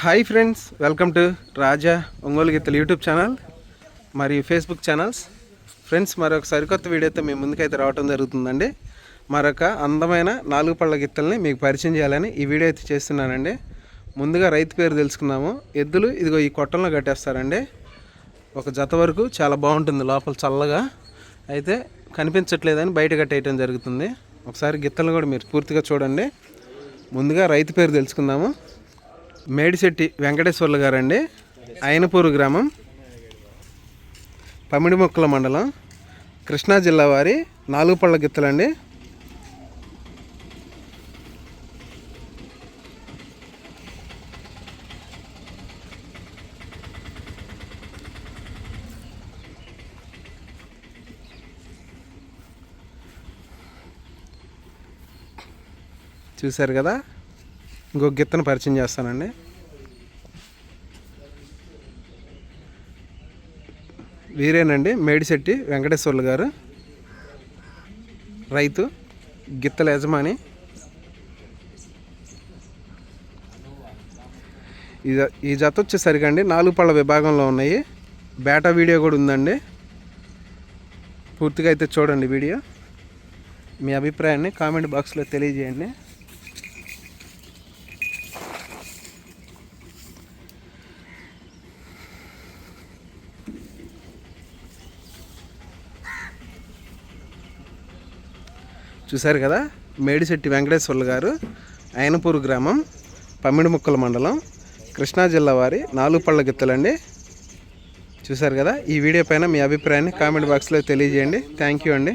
Hi friends, welcome to రాజా ఒంగోలు గిత్తలు YouTube channel మరియు Facebook channels. Friends, మరొక సరికొత్త వీడియోతో మీ ముందుకైతే రావడం జరుగుతుందండి. మరొక అందమైన 4 పళ్ళ గిత్తల్ని మీకు పరిచయం చేయాలని ఈ వీడియో అయితే చేస్తున్నానండి. ముందుగా రైతు పేరు తెలుసుకుందాము. ఎద్దులు ఇదిగో ఈ కొట్టంలో కట్టేస్తారండి. ఒక జత వరకు చాలా బాగుంటుంది, లోపల చల్లగా అయితే కనిపించట్లేదని బయట కట్టేయటం జరుగుతుంది. ఒకసారి గిత్తలను కూడా మీరు పూర్తిగా చూడండి. ముందుగా రైతు పేరు తెలుసుకుందాము. మేడిశెట్టి వెంకటేశ్వర్లు గారండి, అయినపూరు గ్రామం, పమిడిమొక్కల మండలం, కృష్ణా జిల్లా వారి 4 పళ్ళ గిత్తలండి. చూశారు కదా, ఇంకొక గిత్తను పరిచయం చేస్తానండి. వీరేనండి మేడిశెట్టి వెంకటేశ్వర్లు గారు, రైతు, గిత్తల యజమాని. ఈ జత వచ్చేసరికండి 4 పళ్ళ విభాగంలో ఉన్నాయి. బేటా వీడియో కూడా ఉందండి, పూర్తిగా అయితే చూడండి వీడియో. మీ అభిప్రాయాన్ని కామెంట్ బాక్స్లో తెలియజేయండి. చూశారు కదా, మేడిశెట్టి వెంకటేశ్వర్లు గారు, అయినపూరు గ్రామం, పమిడిముక్కల మండలం, కృష్ణా జిల్లా వారి 4 పళ్ళ గిత్తలండి. చూశారు కదా, ఈ వీడియో పైన మీ అభిప్రాయాన్ని కామెంట్ బాక్స్లో తెలియజేయండి. థ్యాంక్ యూ అండి.